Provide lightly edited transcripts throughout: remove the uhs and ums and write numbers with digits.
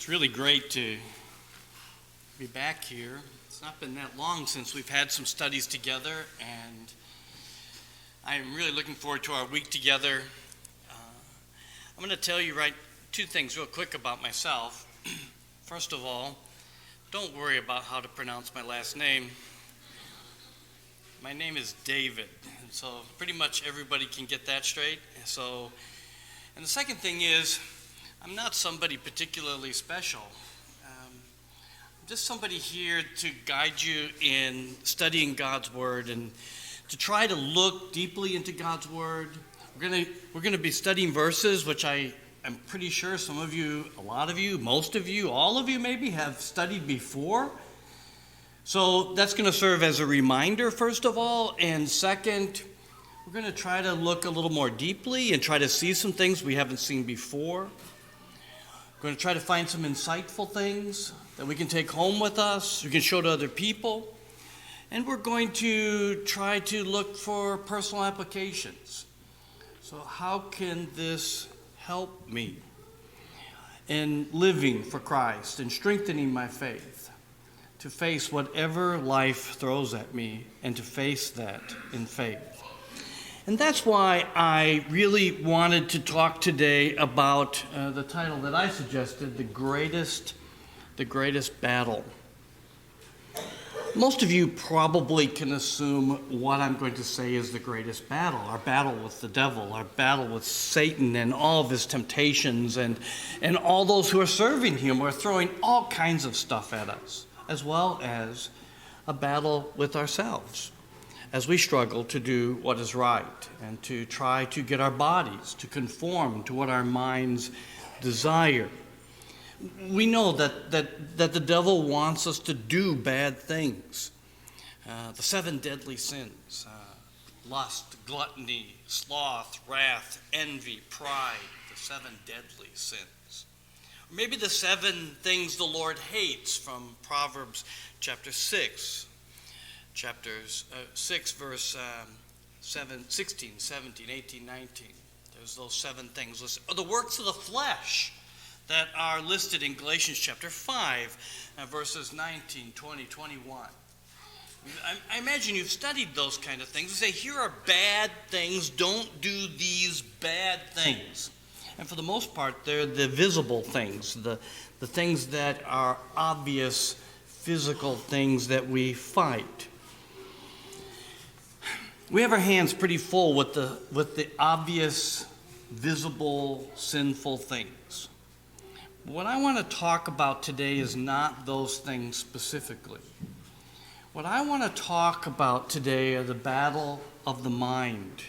It's really great to be back here. It's not been that long since we've had some studies together, and I am really looking forward to our week together. I'm going to tell you two things real quick about myself. First of all, don't worry about how to pronounce my last name. My name is David, and so pretty much everybody can get that straight. And the second thing is, I'm not somebody particularly special. I'm just somebody here to guide you in studying God's Word and to try to look deeply into God's Word. We're going to be studying verses which I am pretty sure some of you, a lot of you, most of you, all of you maybe have studied before. So that's going to serve as a reminder, first of all. And second, we're going to try to look a little more deeply and try to see some things we haven't seen before. We're going to try to find some insightful things that we can take home with us, we can show to other people. And we're going to try to look for personal applications. So how can this help me in living for Christ and strengthening my faith to face whatever life throws at me and to face that in faith? And that's why I really wanted to talk today about the title that I suggested, The Greatest Battle. Most of you probably can assume what I'm going to say is the greatest battle, our battle with the devil, our battle with Satan and all of his temptations and all those who are serving him are throwing all kinds of stuff at us, as well as a battle with ourselves as we struggle to do what is right and to try to get our bodies to conform to what our minds desire. We know that the devil wants us to do bad things. The 7 deadly sins, lust, gluttony, sloth, wrath, envy, pride, the 7 deadly sins. Or maybe the 7 things the Lord hates from Proverbs chapter 6. Chapters 6, verse 16, 17, 18, 19. There's those 7 things listed. Or the works of the flesh that are listed in Galatians chapter 5, verses 19, 20, 21. I imagine you've studied those kind of things. You say, here are bad things, don't do these bad things. And for the most part, they're the visible things, the things that are obvious physical things that we fight. We have our hands pretty full with the obvious, visible, sinful things. What I want to talk about today is not those things specifically. What I want to talk about today are the battle of the mind,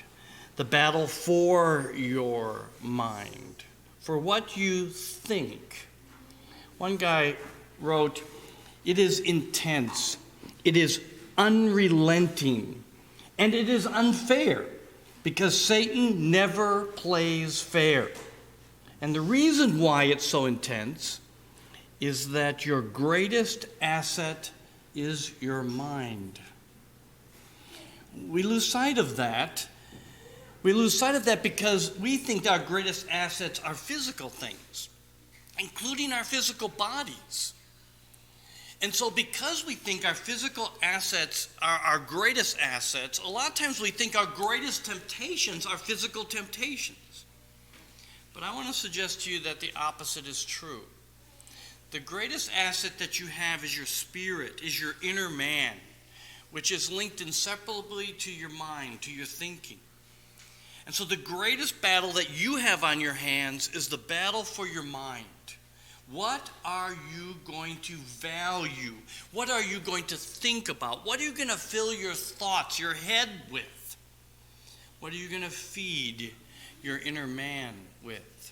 the battle for your mind, for what you think. One guy wrote, "It is intense, it is unrelenting, and it is unfair, because Satan never plays fair. And the reason why it's so intense is that your greatest asset is your mind." We lose sight of that. We lose sight of that because we think our greatest assets are physical things, including our physical bodies. And so because we think our physical assets are our greatest assets, a lot of times we think our greatest temptations are physical temptations. But I want to suggest to you that the opposite is true. The greatest asset that you have is your spirit, is your inner man, which is linked inseparably to your mind, to your thinking. And so the greatest battle that you have on your hands is the battle for your mind. What are you going to value? What are you going to think about? What are you going to fill your thoughts, your head with? What are you going to feed your inner man with?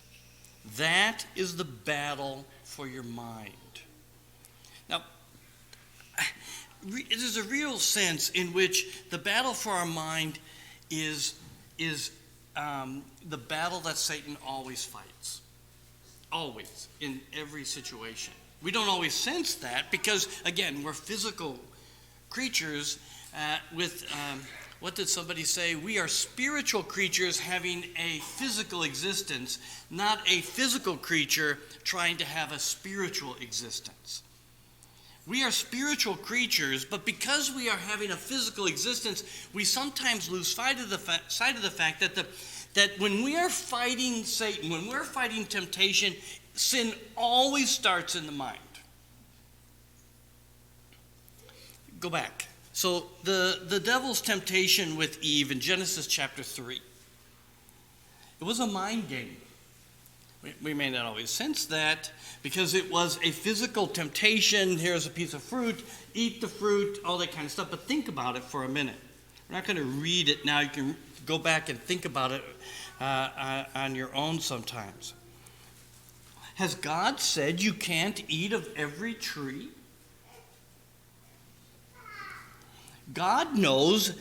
That is the battle for your mind. Now, there's a real sense in which the battle for our mind is the battle that Satan always fights. Always, in every situation. We don't always sense that because, again, we're physical creatures with What did somebody say? We are spiritual creatures having a physical existence, not a physical creature trying to have a spiritual existence. We are spiritual creatures, but because we are having a physical existence, we sometimes lose sight of the fact that when we are fighting Satan, when we're fighting temptation, sin always starts in the mind. Go back. So the devil's temptation with Eve in Genesis chapter 3, it was a mind game. We may not always sense that because it was a physical temptation. Here's a piece of fruit, eat the fruit, all that kind of stuff. But think about it for a minute. We're not going to read it now. You can go back and think about it on your own sometimes. Has God said you can't eat of every tree? God knows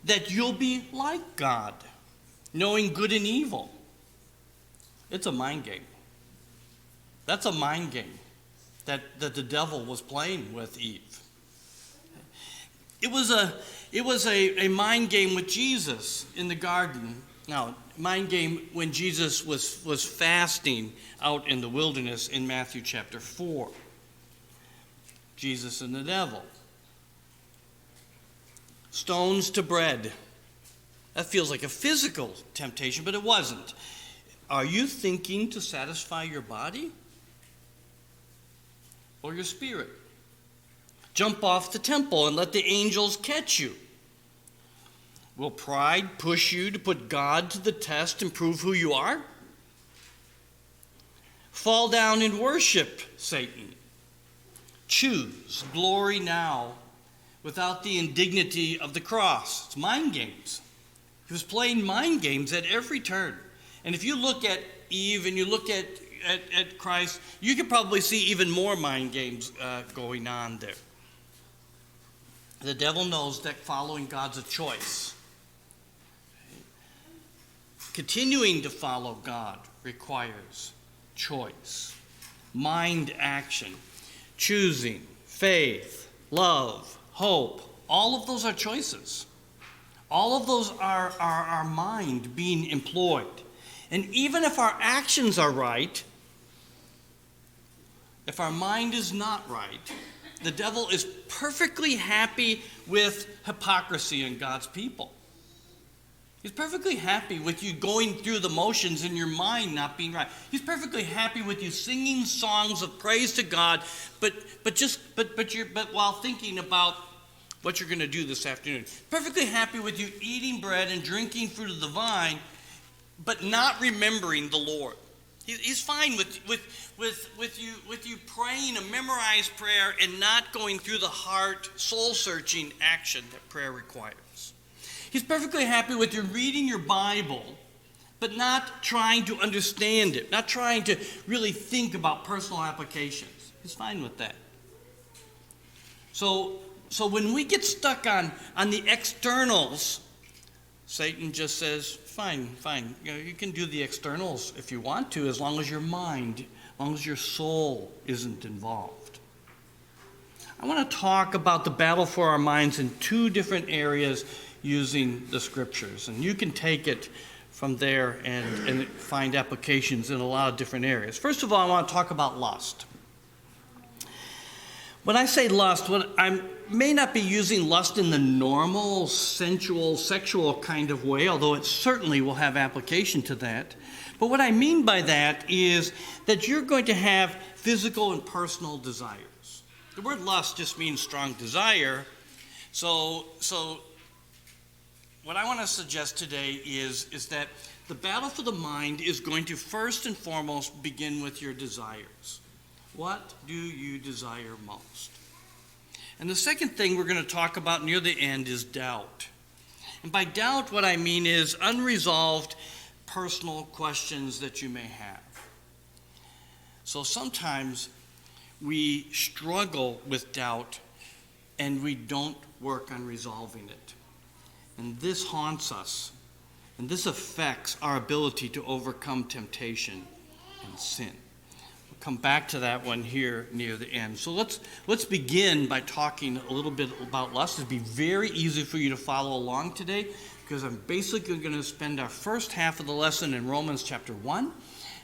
that you'll be like God, knowing good and evil. It's a mind game. That's a mind game that the devil was playing with Eve. It was a mind game with Jesus in the garden. Now, mind game when Jesus was fasting out in the wilderness in Matthew chapter 4. Jesus and the devil. Stones to bread. That feels like a physical temptation, but it wasn't. Are you thinking to satisfy your body or your spirit? Jump off the temple and let the angels catch you. Will pride push you to put God to the test and prove who you are? Fall down and worship Satan. Choose glory now without the indignity of the cross. It's mind games. He was playing mind games at every turn. And if you look at Eve and you look at Christ, you can probably see even more mind games going on there. The devil knows that following God's a choice. Continuing to follow God requires choice, mind action, choosing, faith, love, hope. All of those are choices. All of those are our mind being employed. And even if our actions are right, if our mind is not right, the devil is perfectly happy with hypocrisy in God's people. He's perfectly happy with you going through the motions in your mind not being right. He's perfectly happy with you singing songs of praise to God, but while thinking about what you're going to do this afternoon. Perfectly happy with you eating bread and drinking fruit of the vine, but not remembering the Lord. He's fine with you praying a memorized prayer and not going through the heart, soul-searching action that prayer requires. He's perfectly happy with you reading your Bible, but not trying to understand it, not trying to really think about personal applications. He's fine with that. So when we get stuck on the externals, Satan just says, fine. You can do the externals if you want to, as long as your mind, as long as your soul isn't involved. I want to talk about the battle for our minds in two different areas using the scriptures. And you can take it from there and find applications in a lot of different areas. First of all, I want to talk about lust. When I say lust, I may not be using lust in the normal, sensual, sexual kind of way, although it certainly will have application to that. But what I mean by that is that you're going to have physical and personal desires. The word lust just means strong desire. So what I want to suggest today is that the battle for the mind is going to first and foremost begin with your desires. What do you desire most? And the second thing we're going to talk about near the end is doubt. And by doubt, what I mean is unresolved personal questions that you may have. So sometimes we struggle with doubt and we don't work on resolving it. And this haunts us, and this affects our ability to overcome temptation and sin. come back to that one here near the end. So let's begin by talking a little bit about lust. It'll be very easy for you to follow along today because I'm basically going to spend our first half of the lesson in Romans chapter 1.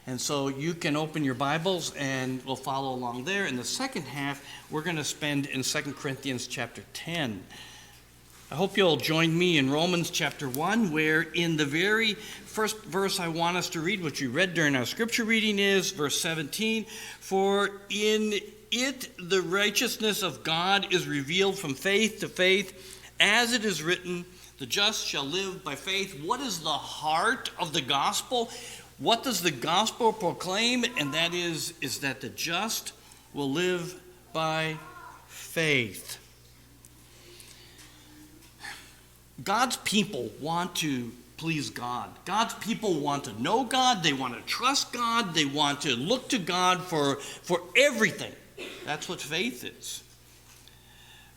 And so you can open your Bibles and we'll follow along there. In the second half, we're going to spend in 2 Corinthians chapter 10. I hope you'll join me in Romans chapter 1, where in the very first verse I want us to read, which we read during our scripture reading, is verse 17. For in it the righteousness of God is revealed from faith to faith, as it is written, the just shall live by faith. What is the heart of the gospel? What does the gospel proclaim? And that is that the just will live by faith. God's people want to please God. God's people want to know God. They want to trust God. They want to look to God for everything. That's what faith is.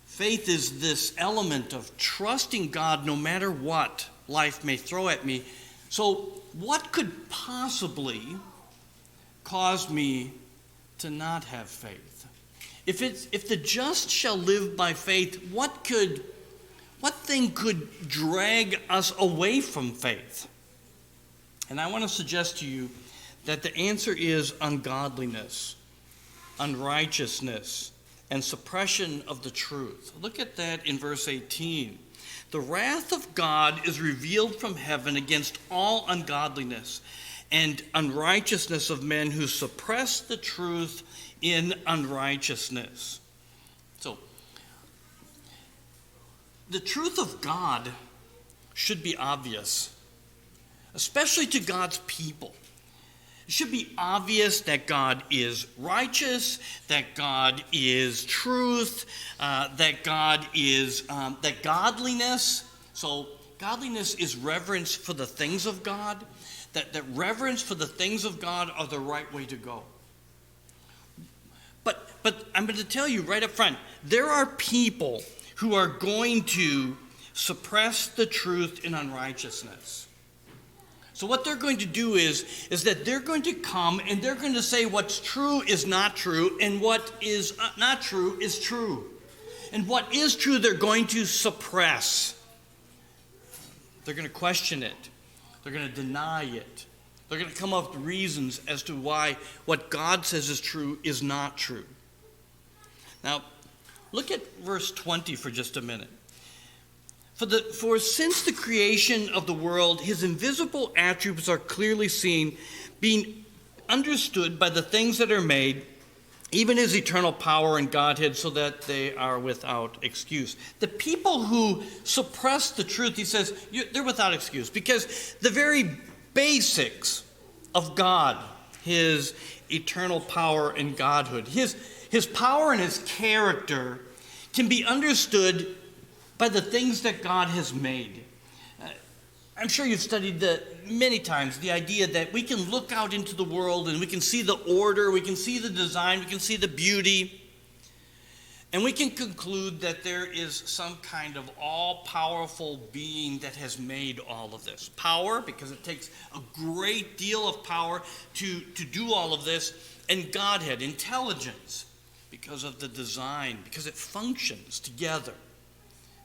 Faith is this element of trusting God no matter what life may throw at me. So what could possibly cause me to not have faith? If the just shall live by faith, what thing could drag us away from faith? And I want to suggest to you that the answer is ungodliness, unrighteousness, and suppression of the truth. Look at that in verse 18. The wrath of God is revealed from heaven against all ungodliness and unrighteousness of men who suppress the truth in unrighteousness. So, the truth of God should be obvious, especially to God's people. It should be obvious that God is righteous, that God is truth, that godliness. So godliness is reverence for the things of God, that reverence for the things of God are the right way to go. But I'm going to tell you right up front, there are people who are going to suppress the truth in unrighteousness. So what they're going to do is that they're going to come and they're going to say what's true is not true and what is not true is true. And what is true they're going to suppress. They're going to question it. They're going to deny it. They're going to come up with reasons as to why what God says is true is not true. Now, look at verse 20 for just a minute. For since the creation of the world, his invisible attributes are clearly seen, being understood by the things that are made, even his eternal power and Godhead, so that they are without excuse. The people who suppress the truth, he says, they're without excuse, because the very basics of God, his eternal power and Godhood, his power and his character can be understood by the things that God has made. I'm sure you've studied many times the idea that we can look out into the world and we can see the order, we can see the design, we can see the beauty, and we can conclude that there is some kind of all-powerful being that has made all of this. Power, because it takes a great deal of power to do all of this, and Godhead, intelligence, because of the design, because it functions together.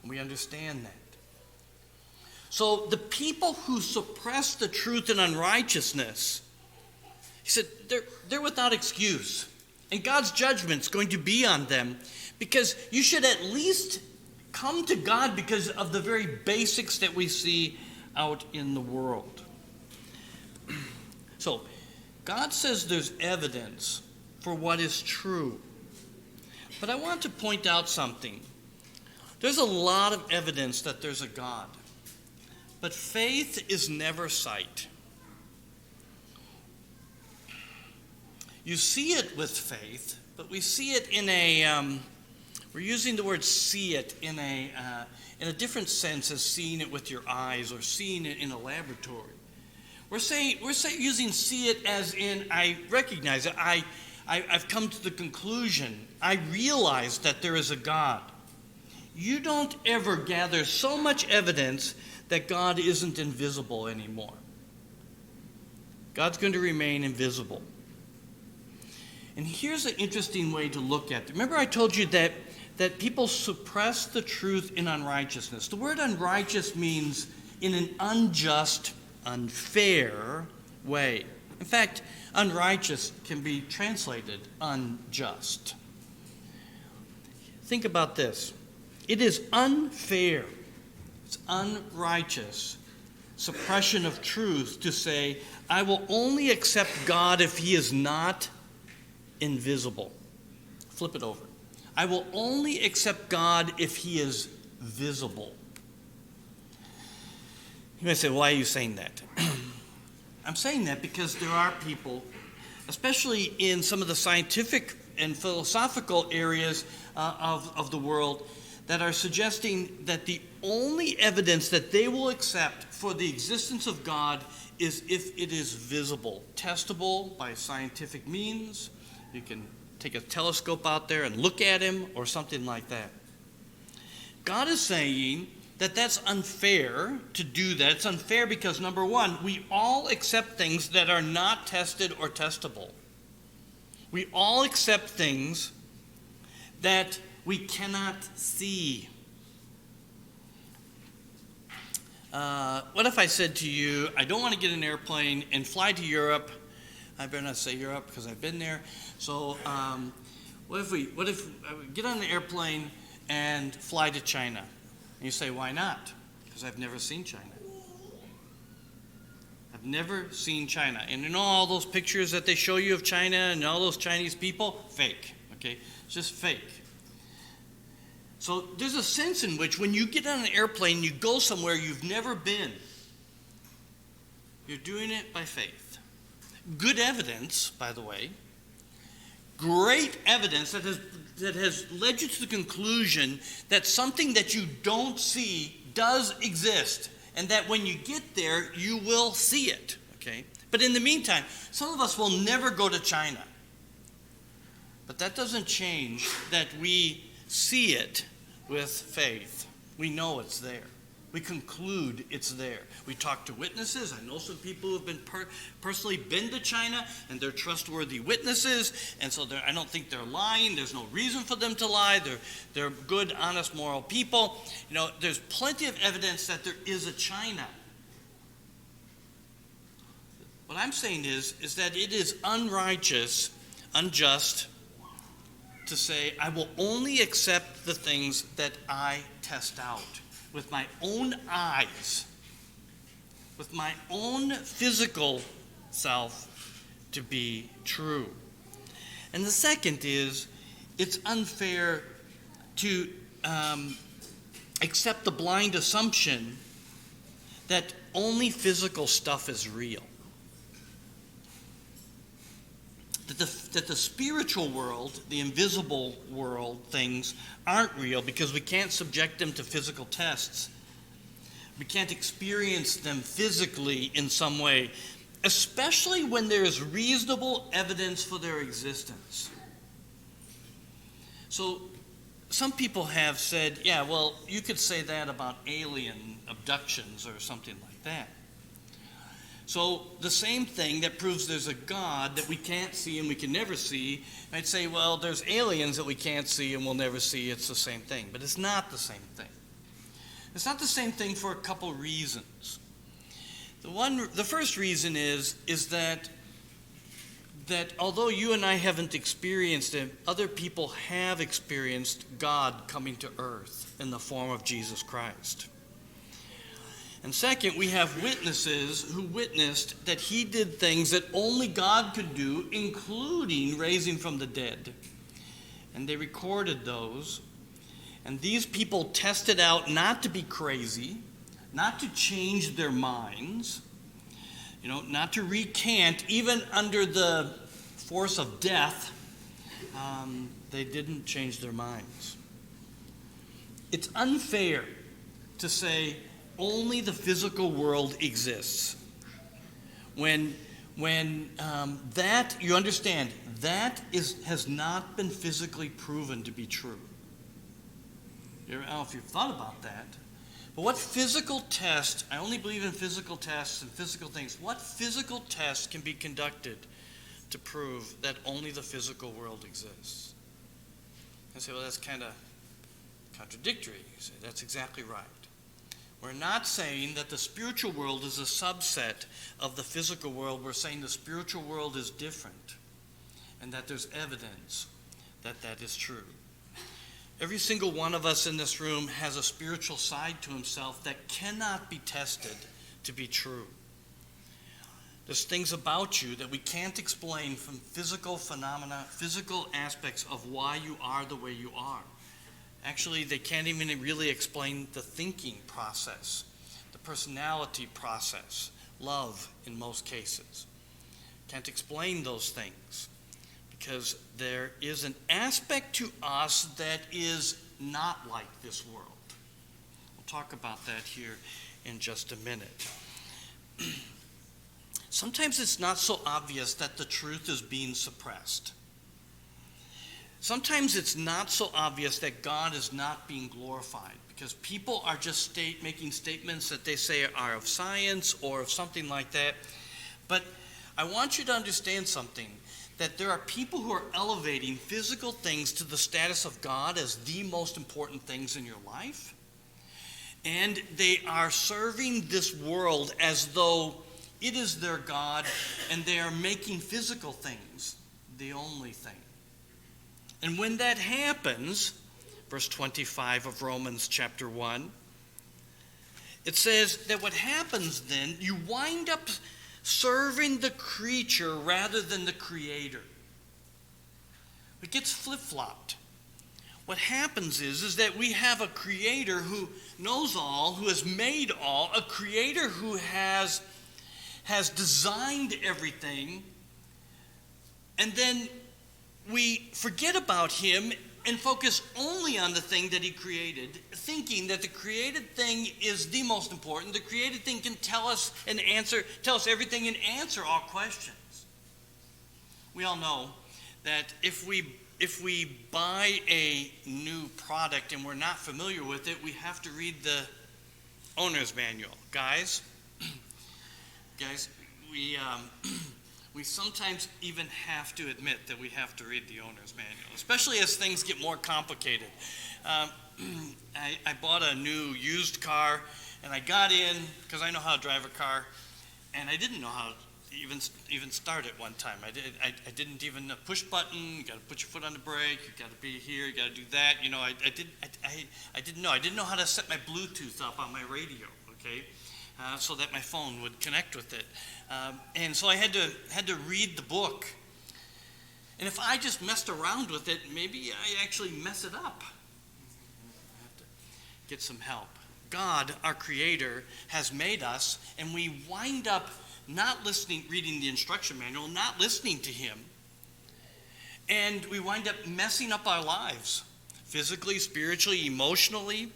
We understand that. So the people who suppress the truth in unrighteousness, he said, they're without excuse. And God's judgment's going to be on them because you should at least come to God because of the very basics that we see out in the world. So God says there's evidence for what is true. But I want to point out something. There's a lot of evidence that there's a God, but faith is never sight. You see it with faith, but we see it in we're using the word see it in a different sense as seeing it with your eyes or seeing it in a laboratory. We're using see it as in I recognize it, I've come to the conclusion, I realize that there is a God. You don't ever gather so much evidence that God isn't invisible anymore. God's going to remain invisible. And here's an interesting way to look at it. Remember I told you that people suppress the truth in unrighteousness. The word unrighteous means in an unjust, unfair way. In fact, unrighteous can be translated unjust. Think about this. It is unfair, it's unrighteous suppression of truth to say, I will only accept God if he is not invisible. Flip it over. I will only accept God if he is visible. You may say, why are you saying that? I'm saying that because there are people, especially in some of the scientific and philosophical areas of the world, that are suggesting that the only evidence that they will accept for the existence of God is if it is visible, testable by scientific means. You can take a telescope out there and look at him or something like that. God is saying that that's unfair to do that. It's unfair because, number one, we all accept things that are not tested or testable. We all accept things that we cannot see. What if I said to you, I don't want to get an airplane and fly to Europe? I better not say Europe because I've been there. So what if I get on the airplane and fly to China? And you say, why not? Because I've never seen China. I've never seen China. And you know all those pictures that they show you of China and all those Chinese people? Fake, okay? It's just fake. So there's a sense in which when you get on an airplane, you go somewhere you've never been. You're doing it by faith. Good evidence, by the way. Great evidence that has led you to the conclusion that something that you don't see does exist, and that when you get there, you will see it, okay? But in the meantime, some of us will never go to China. But that doesn't change that we see it with faith. We know it's there. We conclude it's there. We talk to witnesses. I know some people who have been personally been to China, and they're trustworthy witnesses, and so I don't think they're lying. There's no reason for them to lie. They're good, honest, moral people. You know, there's plenty of evidence that there is a China. What I'm saying is that it is unrighteous, unjust, to say, I will only accept the things that I test out with my own eyes, with my own physical self to be true. And the second is, it's unfair to accept the blind assumption that only physical stuff is real. That the spiritual world, the invisible world, things aren't real because we can't subject them to physical tests. We can't experience them physically in some way, especially when there is reasonable evidence for their existence. So some people have said, yeah, well, you could say that about alien abductions or something like that. So the same thing that proves there's a God that we can't see and we can never see, I'd say, well, there's aliens that we can't see and we'll never see. It's the same thing. But it's not the same thing. It's not the same thing for a couple reasons. The first reason is that although you and I haven't experienced it, other people have experienced God coming to earth in the form of Jesus Christ. And second, we have witnesses who witnessed that he did things that only God could do, including raising from the dead. And they recorded those. And these people tested out not to be crazy, not to change their minds, not to recant, even under the force of death. They didn't change their minds. It's unfair to say only the physical world exists. When that, you understand, that has not been physically proven to be true. I don't know if you've thought about that. But what physical test, I only believe in physical tests and physical things, what physical test can be conducted to prove that only the physical world exists. I say, well, that's kind of contradictory. You say, that's exactly right. We're not saying that the spiritual world is a subset of the physical world. We're saying the spiritual world is different, and that there's evidence that that is true. Every single one of us in this room has a spiritual side to himself that cannot be tested to be true. There's things about you that we can't explain from physical phenomena, physical aspects of why you are the way you are. Actually, they can't even really explain the thinking process, the personality process, love in most cases. Can't explain those things because there is an aspect to us that is not like this world. We'll talk about that here in just a minute. Sometimes it's not so obvious that the truth is being suppressed. Sometimes it's not so obvious that God is not being glorified because people are just making statements that they say are of science or of something like that. But I want you to understand something, that there are people who are elevating physical things to the status of God as the most important things in your life. And they are serving this world as though it is their God, and they are making physical things the only thing. And when that happens, verse 25 of Romans chapter 1, it says that what happens then, you wind up serving the creature rather than the creator. It gets flip-flopped. What happens is that we have a creator who knows all, who has made all, a creator who has designed everything, and then we forget about him and focus only on the thing that he created, thinking that the created thing is the most important. The created thing can tell us everything and answer all questions. We all know that if we buy a new product and we're not familiar with it, we have to read the owner's manual. Guys, we sometimes even have to admit that we have to read the owner's manual, especially as things get more complicated. I bought a new used car, and I got in because I know how to drive a car, and I didn't know how to even start it one time. I didn't even push button. You got to put your foot on the brake. You got to be here. You got to do that. You know, I didn't know. I didn't know how to set my Bluetooth up on my radio. Okay. So that my phone would connect with it. And so I had to read the book. And if I just messed around with it, maybe I actually mess it up. I have to get some help. God, our Creator, has made us, and we wind up not reading the instruction manual, not listening to Him. And we wind up messing up our lives, physically, spiritually, emotionally.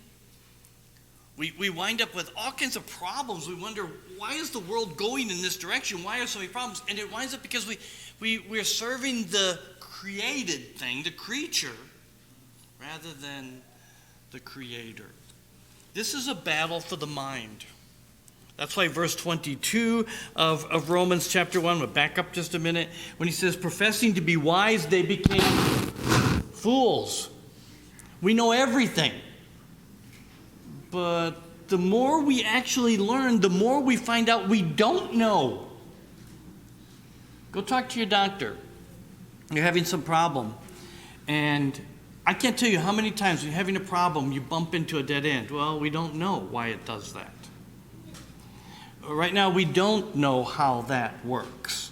We wind up with all kinds of problems. We wonder, why is the world going in this direction? Why are so many problems? And it winds up because we're serving the created thing, the creature, rather than the Creator. This is a battle for the mind. That's why verse 22 of Romans chapter 1, we'll back up just a minute, when he says, professing to be wise, they became fools. We know everything. But the more we actually learn, the more we find out we don't know. Go talk to your doctor. You're having some problem. And I can't tell you how many times when you're having a problem, you bump into a dead end. Well, we don't know why it does that. Right now, we don't know how that works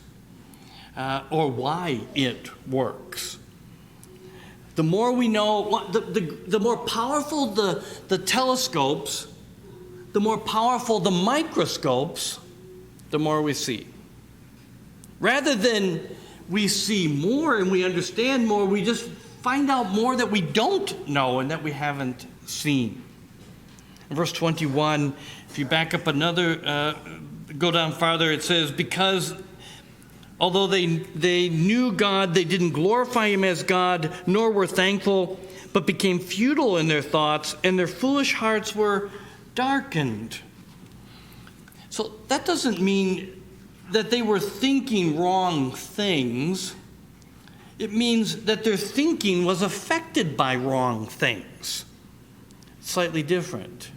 or why it works. The more we know, the more powerful the telescopes, the more powerful the microscopes, the more we see. Rather than we see more and we understand more, we just find out more that we don't know and that we haven't seen. In verse 21, if you back up go down farther, it says, because although they knew God, they didn't glorify Him as God, nor were thankful, but became futile in their thoughts, and their foolish hearts were darkened. So that doesn't mean that they were thinking wrong things. It means that their thinking was affected by wrong things. Slightly different.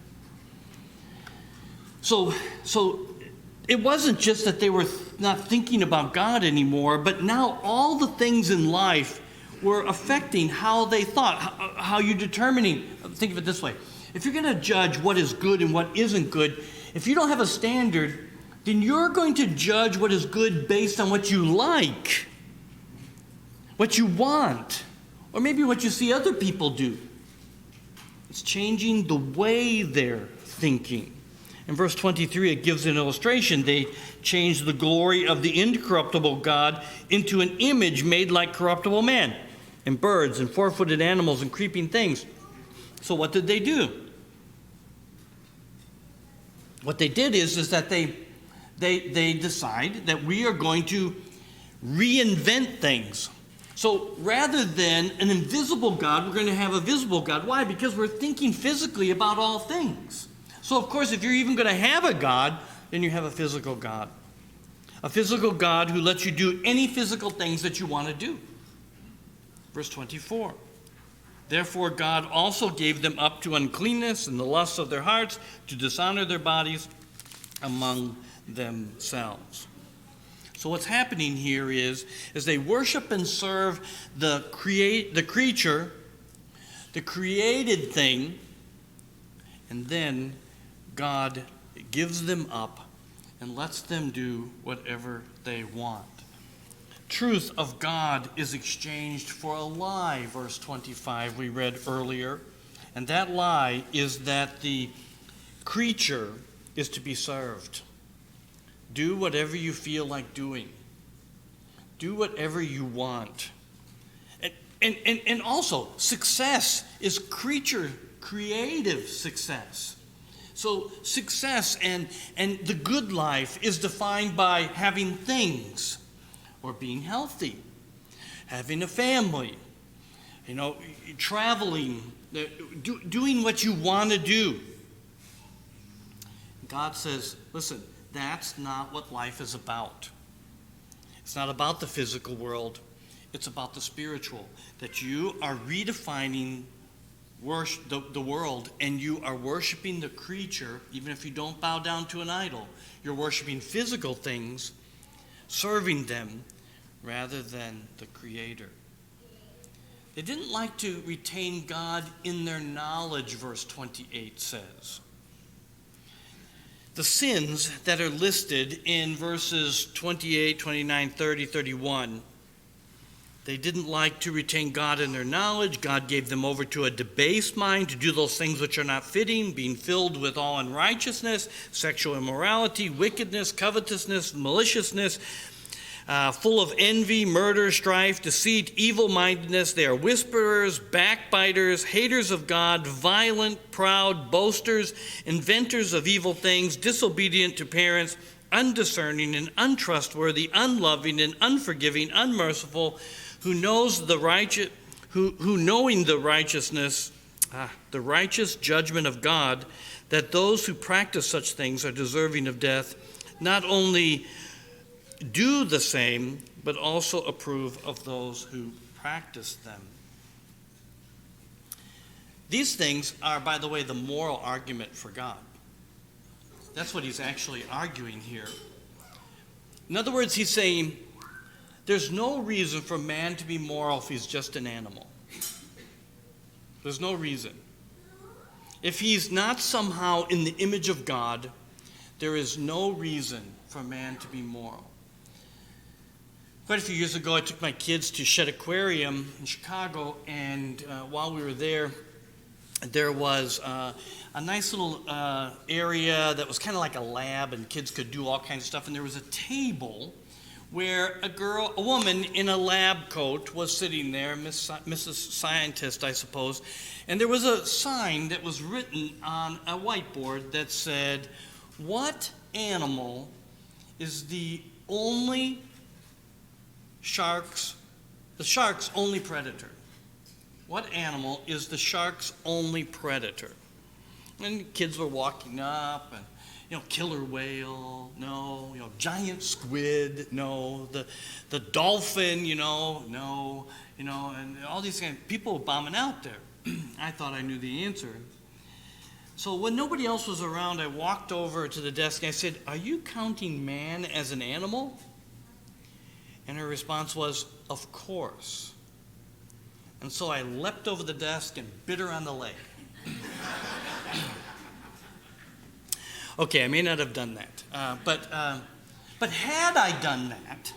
So it wasn't just that they were not thinking about God anymore, but now all the things in life were affecting how they thought, how you're determining. Think of it this way. If you're going to judge what is good and what isn't good, if you don't have a standard, then you're going to judge what is good based on what you like, what you want, or maybe what you see other people do. It's changing the way they're thinking. In verse 23, it gives an illustration. They changed the glory of the incorruptible God into an image made like corruptible man, and birds, and four-footed animals, and creeping things. So what did they do? What they did is that they decide that we are going to reinvent things. So rather than an invisible God, we're going to have a visible God. Why? Because we're thinking physically about all things. So of course, if you're even going to have a God, then you have a physical God. A physical God who lets you do any physical things that you want to do. Verse 24. Therefore God also gave them up to uncleanness and the lusts of their hearts to dishonor their bodies among themselves. So what's happening here is they worship and serve the creature, the created thing, and then God gives them up and lets them do whatever they want. Truth of God is exchanged for a lie, verse 25 we read earlier. And that lie is that the creature is to be served. Do whatever you feel like doing. Do whatever you want. And also, success is creative success. So success and the good life is defined by having things, or being healthy, having a family, traveling, doing what you want to do. God says, listen, that's not what life is about. It's not about the physical world. It's about the spiritual. That you are redefining the world, and you are worshiping the creature, even if you don't bow down to an idol. You're worshiping physical things, serving them, rather than the Creator. They didn't like to retain God in their knowledge, verse 28 says. The sins that are listed in verses 28, 29, 30, 31, they didn't like to retain God in their knowledge. God gave them over to a debased mind to do those things which are not fitting, being filled with all unrighteousness, sexual immorality, wickedness, covetousness, maliciousness, full of envy, murder, strife, deceit, evil-mindedness. They are whisperers, backbiters, haters of God, violent, proud, boasters, inventors of evil things, disobedient to parents, undiscerning and untrustworthy, unloving and unforgiving, unmerciful, who knowing the righteous judgment of God, that those who practice such things are deserving of death, not only do the same, but also approve of those who practice them. These things are, by the way, the moral argument for God. That's what he's actually arguing here. In other words, he's saying there's no reason for man to be moral if he's just an animal. There's no reason. If he's not somehow in the image of God, there is no reason for man to be moral. Quite a few years ago, I took my kids to Shedd Aquarium in Chicago, and while we were there, there was a nice little area that was kind of like a lab, and kids could do all kinds of stuff. And there was a table where a woman in a lab coat was sitting there, Mrs. Scientist, I suppose. And there was a sign that was written on a whiteboard that said, "What animal is the shark's only predator? What animal is the shark's only predator?" And kids were walking up, killer whale, no. Giant squid, no. The dolphin, no. And all these kind of people bombing out there. I thought I knew the answer. So when nobody else was around, I walked over to the desk and I said, "Are you counting man as an animal?" And her response was, "Of course." And so I leapt over the desk and bit her on the leg. Okay, I may not have done that. But had I done that,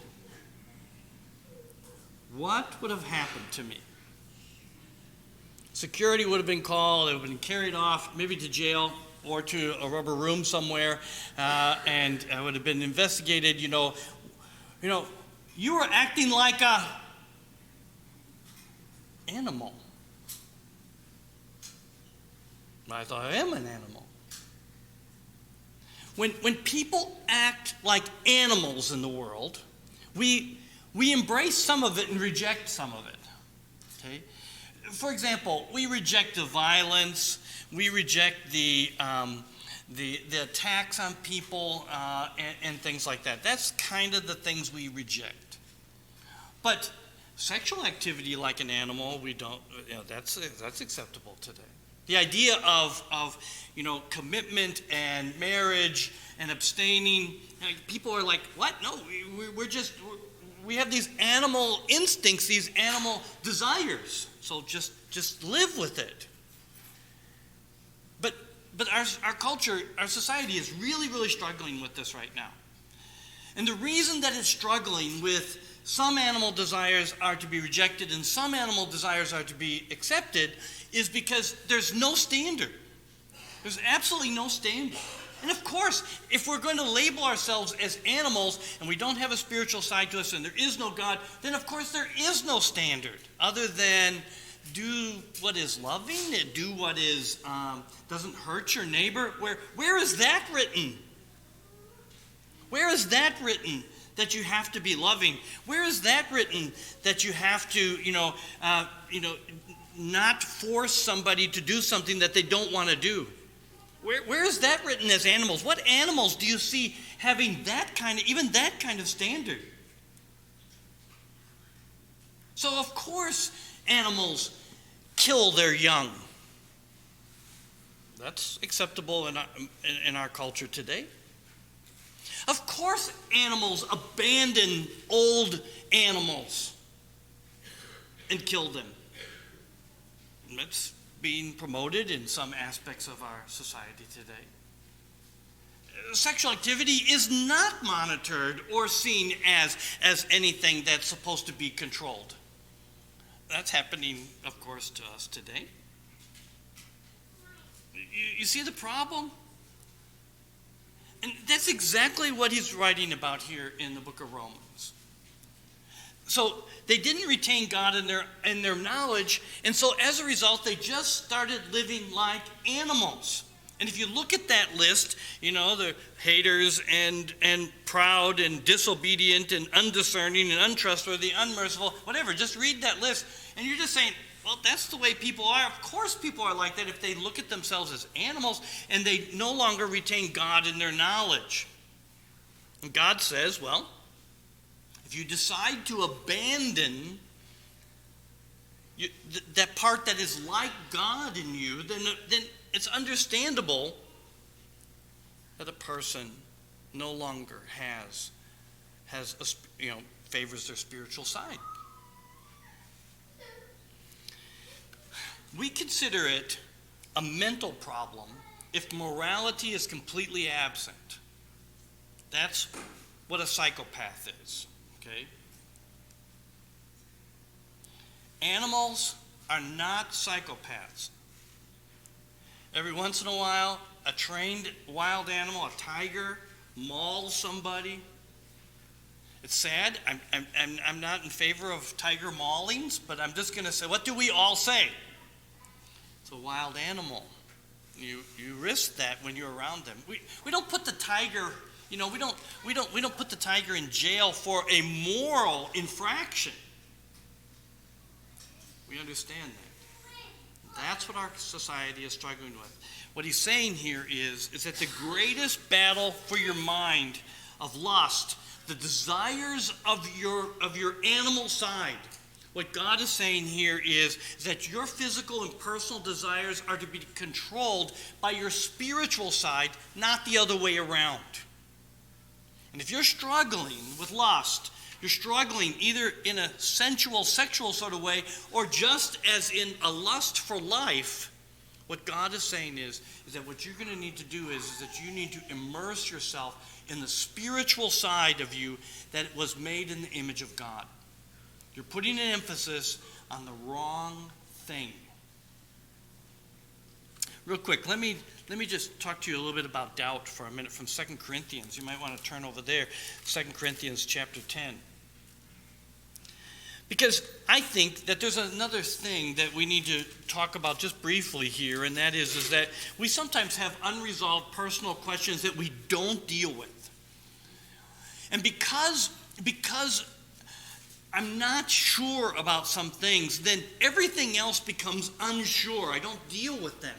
what would have happened to me? Security would have been called, it would have been carried off, maybe to jail or to a rubber room somewhere, and I would have been investigated. You were acting like a animal. I thought, I am an animal. When people act like animals in the world, we embrace some of it and reject some of it. Okay? For example, we reject the violence, we reject the attacks on people and things like that. That's kind of the things we reject. But sexual activity like an animal, we don't. That's acceptable today. The idea of commitment and marriage and abstaining, people are like, what? No, we have these animal instincts, these animal desires. So just live with it. But our culture, our society is really, really struggling with this right now. And the reason that it's struggling with some animal desires are to be rejected and some animal desires are to be accepted is because there's no standard. There's absolutely no standard. And of course, if we're going to label ourselves as animals and we don't have a spiritual side to us and there is no God, then of course there is no standard other than do what is loving, do what is doesn't hurt your neighbor. Where is that written? Where is that written that you have to be loving? Where is that written that you have to, not force somebody to do something that they don't want to do? Where is that written as animals? What animals do you see having that kind of standard? So of course animals kill their young. That's acceptable in our culture today. Of course animals abandon old animals and kill them. That's being promoted in some aspects of our society today. Sexual activity is not monitored or seen as anything that's supposed to be controlled. That's happening, of course, to us today. You see the problem? And that's exactly what he's writing about here in the book of Romans. So they didn't retain God in their knowledge, and so as a result, they just started living like animals. And if you look at that list, the haters and proud and disobedient and undiscerning and untrustworthy, unmerciful, whatever, just read that list, and you're just saying, well, that's the way people are. Of course people are like that if they look at themselves as animals and they no longer retain God in their knowledge. And God says, well, if you decide to abandon that part that is like God in you, then it's understandable that a person no longer favors their spiritual side. We consider it a mental problem if morality is completely absent. That's what a psychopath is. Okay? Animals are not psychopaths. Every once in a while, a trained wild animal, a tiger, mauls somebody. It's sad. I'm not in favor of tiger maulings, but I'm just going to say, what do we all say? It's a wild animal. You risk that when you're around them. We don't put the tiger. We don't put the tiger in jail for a moral infraction. We understand that. That's what our society is struggling with. What he's saying here is that the greatest battle for your mind of lust, the desires of your animal side, what God is saying here is that your physical and personal desires are to be controlled by your spiritual side, not the other way around. And if you're struggling with lust, you're struggling either in a sensual, sexual sort of way, or just as in a lust for life, what God is saying is that what you're going to need to do is that you need to immerse yourself in the spiritual side of you that was made in the image of God. You're putting an emphasis on the wrong thing. Real quick, let me just talk to you a little bit about doubt for a minute from 2 Corinthians. You might want to turn over there, 2 Corinthians chapter 10. Because I think that there's another thing that we need to talk about just briefly here, and that is that we sometimes have unresolved personal questions that we don't deal with. And because I'm not sure about some things, then everything else becomes unsure. I don't deal with them.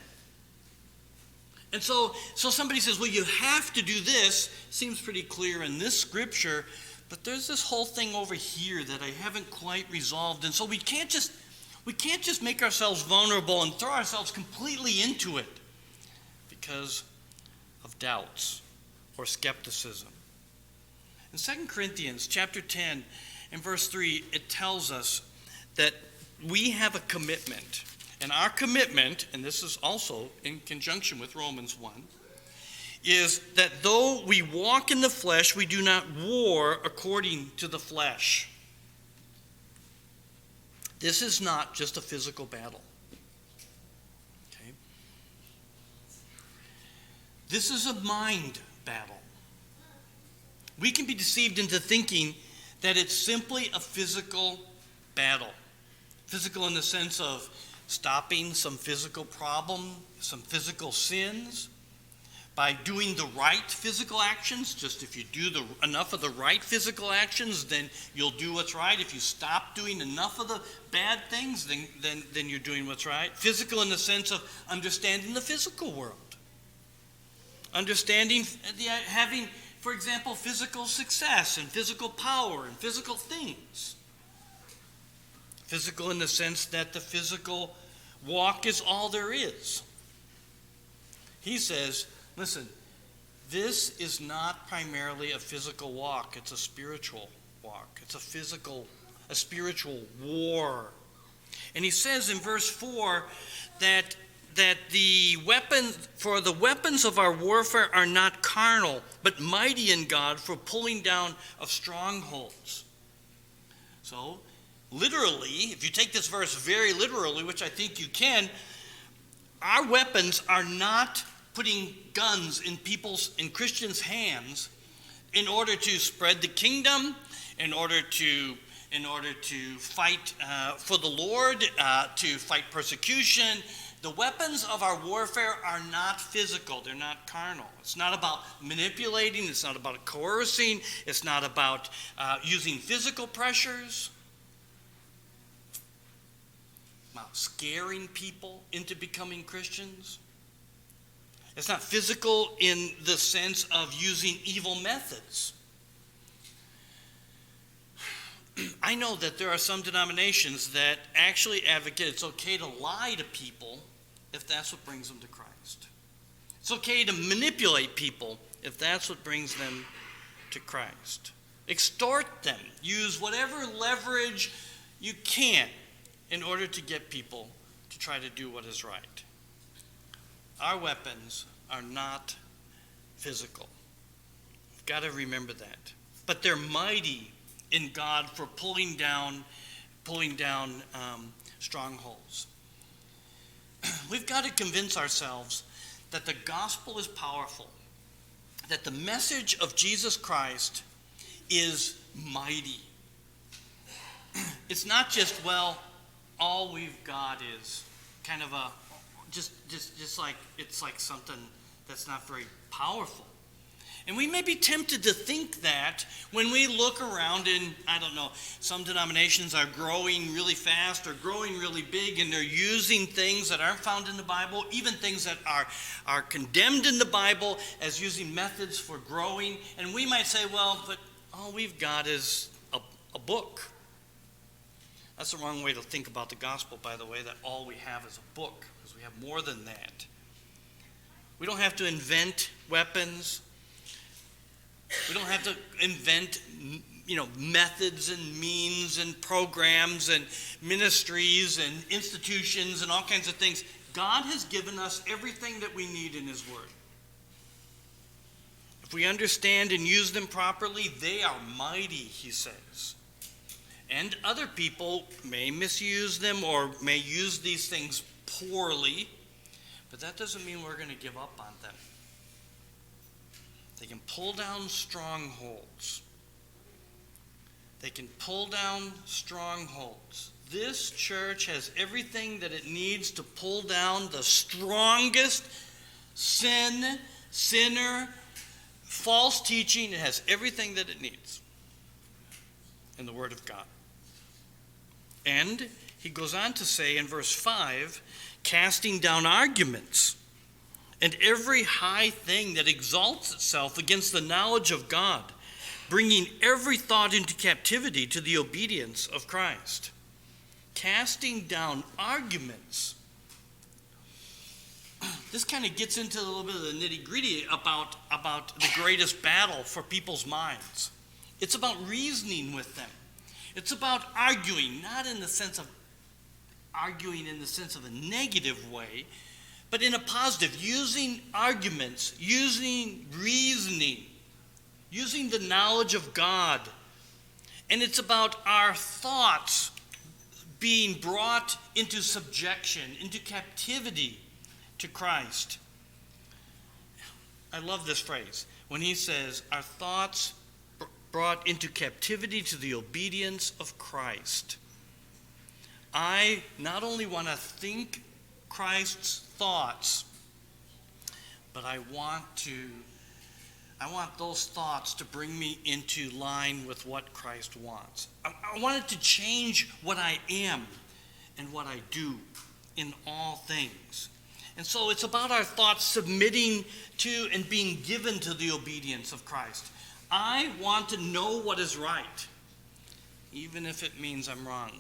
And so somebody says, well, you have to do this. Seems pretty clear in this scripture, but there's this whole thing over here that I haven't quite resolved. And so we can't just make ourselves vulnerable and throw ourselves completely into it because of doubts or skepticism. In 2 Corinthians chapter 10 and verse 3, it tells us that we have a commitment. And our commitment, and this is also in conjunction with Romans 1, is that though we walk in the flesh, we do not war according to the flesh. This is not just a physical battle. Okay? This is a mind battle. We can be deceived into thinking that it's simply a physical battle. Physical in the sense of stopping some physical problem, some physical sins, by doing the right physical actions. Just if you do enough of the right physical actions, then you'll do what's right. If you stop doing enough of the bad things, then you're doing what's right. Physical in the sense of understanding the physical world. Understanding, having, for example, physical success and physical power and physical things. Physical in the sense that the physical walk is all there is. He says, listen, this is not primarily a physical walk. It's a spiritual walk. It's a spiritual war. And he says in verse 4 that the weapons of our warfare are not carnal, but mighty in God for pulling down of strongholds. So, literally, if you take this verse very literally, which I think you can, our weapons are not putting guns in Christians' hands in order to spread the kingdom, in order to fight for the Lord, to fight persecution. The weapons of our warfare are not physical. They're not carnal. It's not about manipulating. It's not about coercing. It's not about using physical pressures. About scaring people into becoming Christians. It's not physical in the sense of using evil methods. I know that there are some denominations that actually advocate it's okay to lie to people if that's what brings them to Christ. It's okay to manipulate people if that's what brings them to Christ. Extort them. Use whatever leverage you can in order to get people to try to do what is right. Our weapons are not physical. We've got to remember that. But they're mighty in God for pulling down strongholds. We've got to convince ourselves that the gospel is powerful, that the message of Jesus Christ is mighty. It's not just, well, all we've got is kind of a just like it's like something that's not very powerful. And we may be tempted to think that when we look around in, I don't know, some denominations are growing really fast or growing really big, and they're using things that aren't found in the Bible, even things that are condemned in the Bible as using methods for growing. And we might say, well, but all we've got is a book. That's the wrong way to think about the gospel, by the way, that all we have is a book, because we have more than that. We don't have to invent weapons. We don't have to invent, methods and means and programs and ministries and institutions and all kinds of things. God has given us everything that we need in His Word. If we understand and use them properly, they are mighty, He says. And other people may misuse them or may use these things poorly, but that doesn't mean we're going to give up on them. They can pull down strongholds. They can pull down strongholds. This church has everything that it needs to pull down the strongest sinner, false teaching. It has everything that it needs in the Word of God. And he goes on to say in verse 5, casting down arguments and every high thing that exalts itself against the knowledge of God, bringing every thought into captivity to the obedience of Christ. Casting down arguments. This kind of gets into a little bit of the nitty-gritty about the greatest battle for people's minds. It's about reasoning with them. It's about arguing, not in the sense of arguing in the sense of a negative way, but in a positive, using arguments, using reasoning, using the knowledge of God. And it's about our thoughts being brought into subjection, into captivity to Christ. I love this phrase when he says, our thoughts brought into captivity to the obedience of Christ. I not only want to think Christ's thoughts, but I want those thoughts to bring me into line with what Christ wants. I want it to change what I am and what I do in all things. And so it's about our thoughts submitting to and being given to the obedience of Christ. I want to know what is right, even if it means I'm wrong.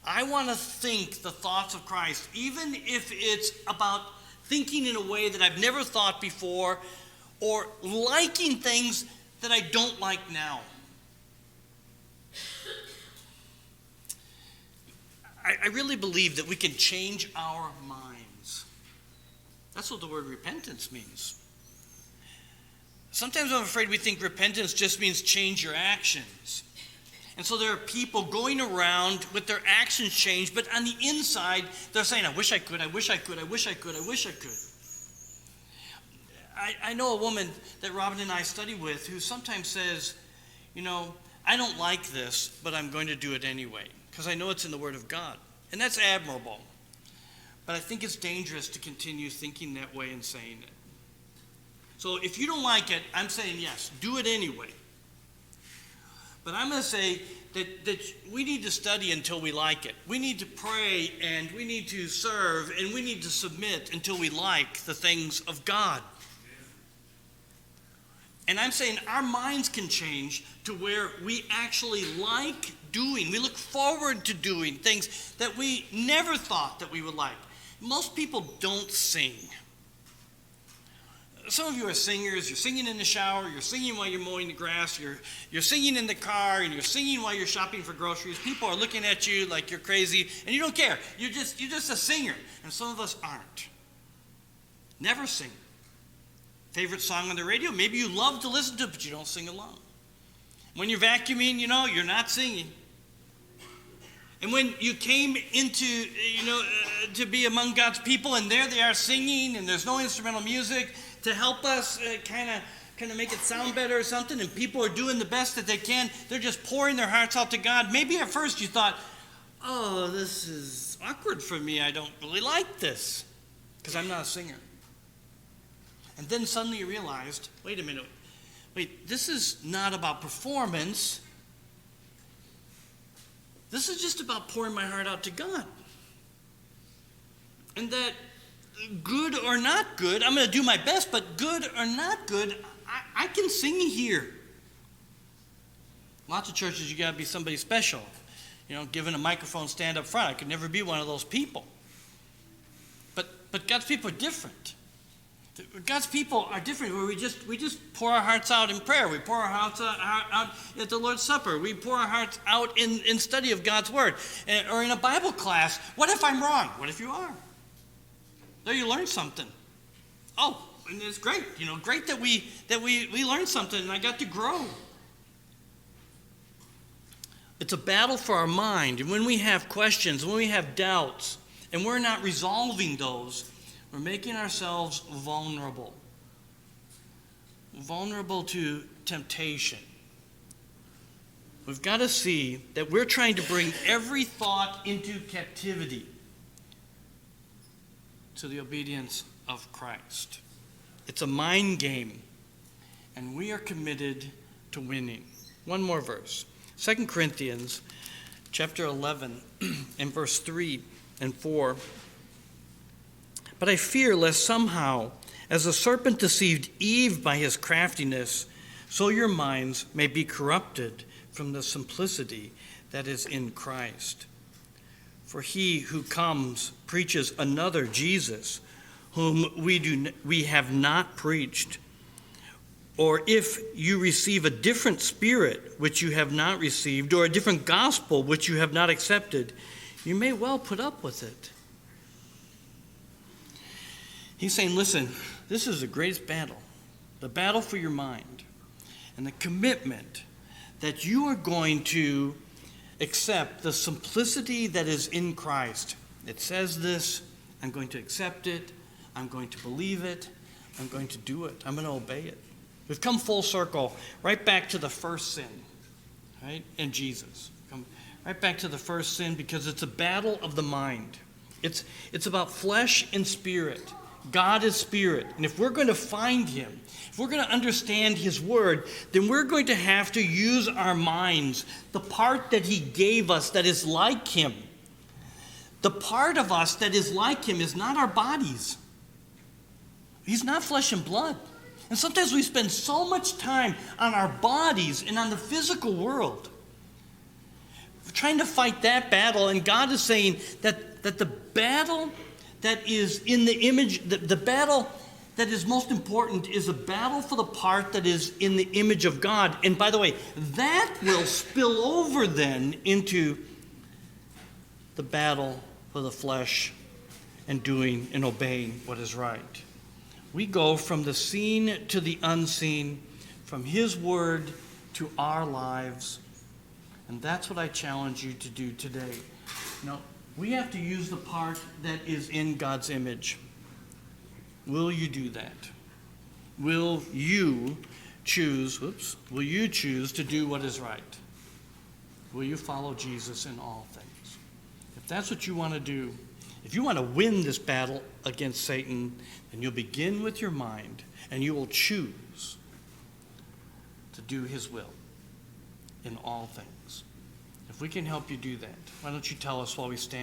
I want to think the thoughts of Christ, even if it's about thinking in a way that I've never thought before, or liking things that I don't like now. I really believe that we can change our minds. That's what the word repentance means. Sometimes I'm afraid we think repentance just means change your actions. And so there are people going around with their actions changed, but on the inside, they're saying, I wish I could, I wish I could, I wish I could, I wish I could. I know a woman that Robin and I study with who sometimes says, I don't like this, but I'm going to do it anyway, because I know it's in the Word of God. And that's admirable. But I think it's dangerous to continue thinking that way and saying it. So if you don't like it, I'm saying yes, do it anyway. But I'm going to say that we need to study until we like it. We need to pray, and we need to serve, and we need to submit until we like the things of God. And I'm saying our minds can change to where we actually like doing. We look forward to doing things that we never thought that we would like. Most people don't sing. Some of you are singers. You're singing in the shower. You're singing while you're mowing the grass. You're singing in the car, and you're singing while you're shopping for groceries. People are looking at you like you're crazy, and you don't care. You're just a singer. And some of us aren't. Never sing. Favorite song on the radio? Maybe you love to listen to it, but you don't sing along. When you're vacuuming, you're not singing. And when you came into, to be among God's people, and there they are singing, and there's no instrumental music to help us kind of make it sound better or something, and people are doing the best that they can. They're just pouring their hearts out to God. Maybe at first you thought, oh, this is awkward for me. I don't really like this because I'm not a singer. And then suddenly you realized, wait a minute, this is not about performance. This is just about pouring my heart out to God. And that good or not good, I'm going to do my best, but good or not good, I can sing here. Lots of churches, you got to be somebody special. Given a microphone, stand up front. I could never be one of those people. But God's people are different. God's people are different, where we just pour our hearts out in prayer. We pour our hearts out at the Lord's Supper. We pour our hearts out in study of God's Word. Or in a Bible class. What if I'm wrong? What if you are? There you learn something. Oh, and it's great. Great that we learned something and I got to grow. It's a battle for our mind. And when we have questions, when we have doubts, and we're not resolving those, we're making ourselves vulnerable. Vulnerable to temptation. We've got to see that we're trying to bring every thought into captivity to the obedience of Christ. It's a mind game, and we are committed to winning. One more verse. 2 Corinthians chapter 11 and verse 3 and 4. But I fear lest somehow, as the serpent deceived Eve by his craftiness, so your minds may be corrupted from the simplicity that is in Christ. For he who comes preaches another Jesus, whom we have not preached. Or if you receive a different spirit which you have not received, or a different gospel which you have not accepted, you may well put up with it. He's saying, listen, this is the greatest battle, the battle for your mind, and the commitment that you are going to accept the simplicity that is in Christ. It says this, I'm going to accept it, I'm going to believe it, I'm going to do it, I'm going to obey it. We've come full circle, right back to the first sin, right, in Jesus. Come right back to the first sin, because it's a battle of the mind. It's about flesh and spirit. God is spirit. And if we're going to find him, if we're going to understand his word, then we're going to have to use our minds, the part that he gave us that is like him. The part of us that is like him is not our bodies. He's not flesh and blood. And sometimes we spend so much time on our bodies and on the physical world. We're trying to fight that battle, and God is saying that the battle that is in the image, the battle that is most important is a battle for the part that is in the image of God. And by the way, that will spill over then into the battle for the flesh and doing and obeying what is right. We go from the seen to the unseen, from his word to our lives. And that's what I challenge you to do today. We have to use the part that is in God's image. Will you do that? Will you choose to do what is right? Will you follow Jesus in all things? If that's what you want to do, if you want to win this battle against Satan, then you'll begin with your mind, and you will choose to do his will in all things. If we can help you do that, why don't you tell us while we stand